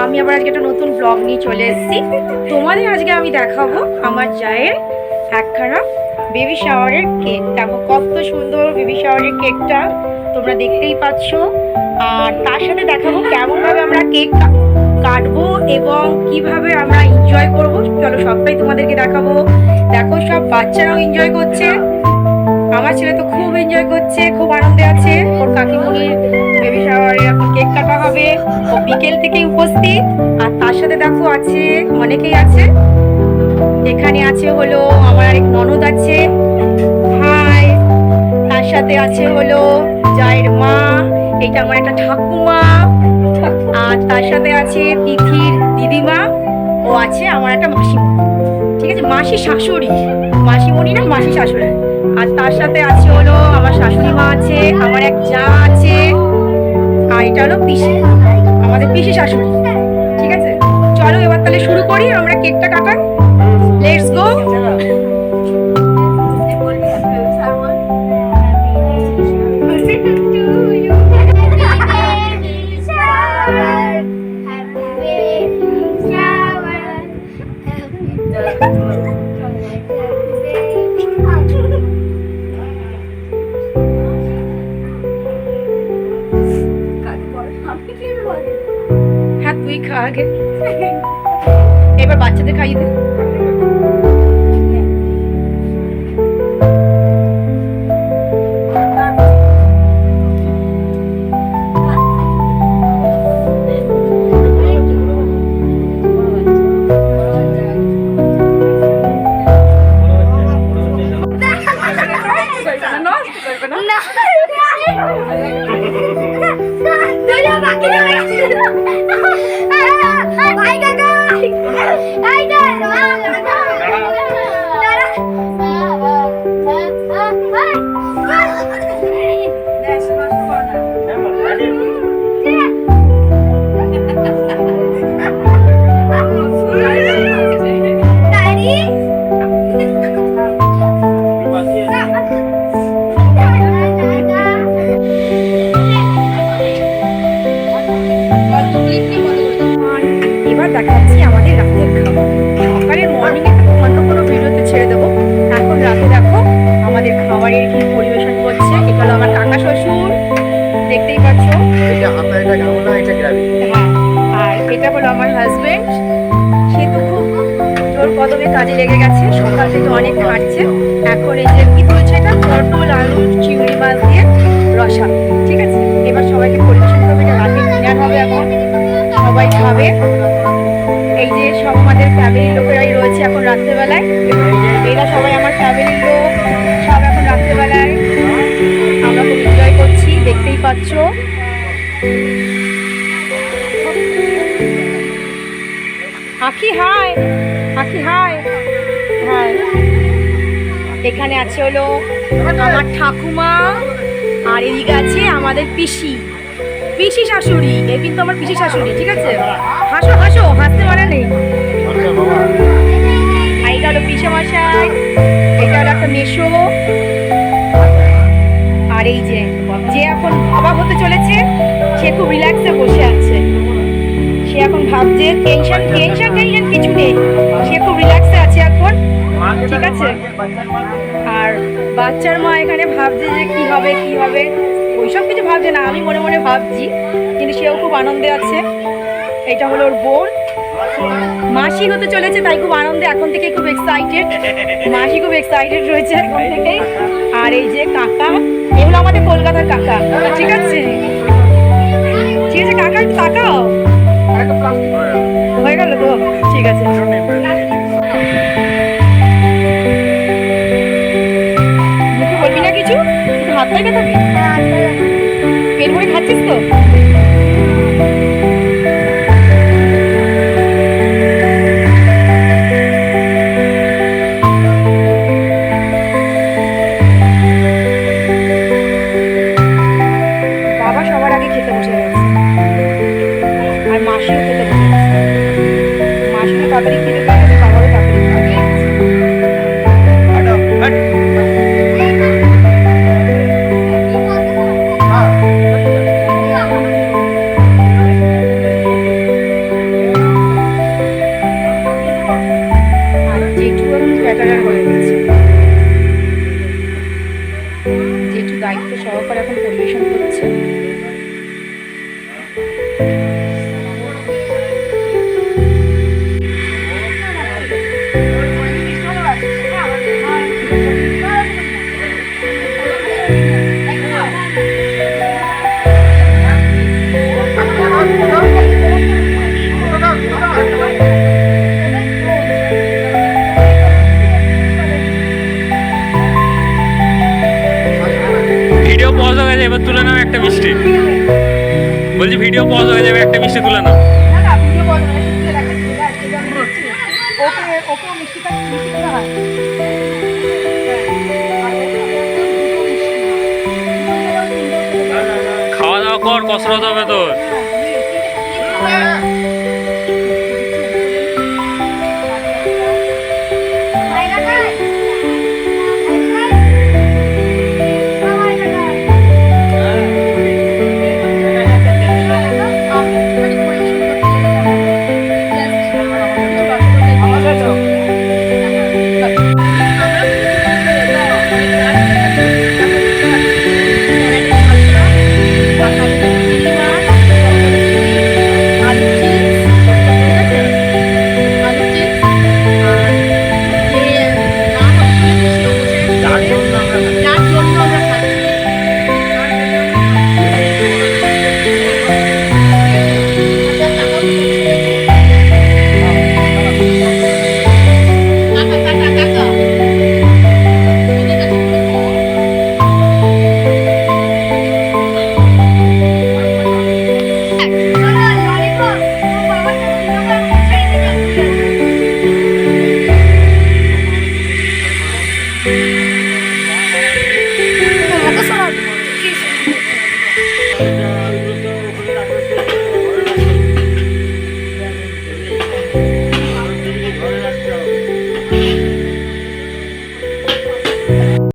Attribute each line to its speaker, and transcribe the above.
Speaker 1: আমি আবার আজকে একটা নতুন ব্লগ নিয়ে চলে এসেছি। তোমাদের আজকে আমি দেখাবো আমার জায়ের একখানা বেবি শাওয়ারের কেক। দেখো কত সুন্দর বেবি শাওয়ারের কেকটা, তোমরা দেখতেই পাচ্ছ। আর তার সাথে দেখাবো কেমনভাবে আমরা কেক কাটবো এবং কিভাবে আমরা এনজয় করব। চলো সবটাই তোমাদেরকে দেখাবো। দেখো সব বাচ্চারাও এনজয় করছে, আমার ছেলে তো খুব এনজয় করছে, খুব আনন্দে আছে। ওর কাকিমণির বেবি শাওয়ারে এখন কেক কাটা হবে, ও বিকেল থেকেই উপস্থিত। আর তার সাথে দেখো আছে অনেকেই আছে, এখানে আছে হলো আমার আরেক ননদ আছে, হাই। তার সাথে আছে হলো জায়ের মা, এটা আমার একটা ঠাকুমা। আর তার সাথে আছে তিথির দিদিমা, ও আছে আমার একটা মাসিমণি, ঠিক আছে, মাসি শাশুড়ি, মাসিমণি না মাসি শাশুড়ি। আর তার সাথে আছে হলো আমার শাশুড়ি মা আছে, আমার এক যা আছে, আর এটা হলো পিসি, আমাদের পিসি শাশুড়ি। ঠিক আছে, চলো এবার তাহলে শুরু করি আমরা কেকটা কাটা। Let's go. হ্যাঁ তুই খা আগে, এবার বাচ্চাদের খাইয়ে দে। এবার দেখাচ্ছি আমাদের রাতের খাবার। সকালে মর্নিংয়ে অন্য কোনো ভিডিওতে ছেড়ে দেবো, এখন রাতে দেখো আমাদের খাবারের কি পরিবেশন করছে। এটা হলো আমার কাকা শ্বশুর, দেখতেই পাচ্ছ। আর এটা হলো আমার হাজবেন্ড, সে তো খুব জোর কদমে কাজে লেগে গেছে, সকাল থেকে অনেক খাটছে। এখন এই যে কি বলছে, এটা পটল আলু চিংড়ি মাছ দিয়ে রসা। ঠিক আছে, এবার সবাইকে পরিবেশন করবে, এটা রাতের ডিনার হবে, এখন সবাই খাবে। এই যে সব আমাদের ফ্যামিলির লোকেরাই রয়েছে এখন রাত্রেবেলায়, এরা সবাই আমার ফ্যামিলির লোক, সব এখন রাত্রেবেলায় আমরা খুব এনজয় করছি, দেখতেই পাচ্ছ। আখি হাই, আখি হাই হাই। এখানে আছে হলো আমার ঠাকুমা, আর এদিকে আছে আমাদের পিসি, পিসি শাশুড়ি। এ কিন্তু আমার পিসি শাশুড়ি, ঠিক আছে। হাসো হাসো, হাসতে মানে নেই। আর এটা হলো পিসে মশাই, এটা হলো একটা মেশো। আর এই যে যে এখন বাবা হতে চলেছে, সে খুব রিল্যাক্সে বসে আছে, সে এখন ভাবছে টেনশন টেনশন টেনশন কিছু নেই, সে খুব রিল্যাক্সে আছে এখন, ঠিক আছে। আর বাচ্চার মা এখানে ভাবছে যে কি হবে কি হবে, ওইসব কিছু ভাবছে না, আমি মনে মনে ভাবছি, কিন্তু সেও খুব আনন্দে আছে। এটা হলো ওর বোন, মাসি হতে চলেছে, তাই খুব আনন্দে এখন থেকে, খুব এক্সাইটেড, মাসি খুব এক্সাইটেড রয়েছে এখন থেকে। আর এই যে কাকা, এগুলো আমাদের কলকাতার কাকা, ঠিক আছে, ঠিক আছে। কাকা একটু তাকাও, হয়ে গেল তো, ঠিক আছে। মুখে বলবি না কিছু, হাতটাই দেখাবি, পেট ভরে খাচ্ছিস তো। বাবা সবার আগে খেতে বসে গেছে, আর মাসিও খেতে বসে গেছে। মাসিও তাড়াতাড়ি খেতে পারে, বাবারও তাড়াতাড়ি খাবে।
Speaker 2: বলছি ভিডিও পজ হয়ে যাবে, একটা মিষ্টি তুলে না।
Speaker 1: না না ভিডিও কল করে শুনতে দেখাচ্ছি না, আজকে আমি দিচ্ছি। ওকে মিষ্টিটা মিষ্টি দেওয়া হয়। আর ওখানে দুটো মিষ্টি হয়। দুটো জায়গায় সুন্দর করে দেওয়া হয়।
Speaker 2: খাওয়া দাওয়া কর, কসরত হবে তোর।
Speaker 1: হ্যাঁ, তিনটে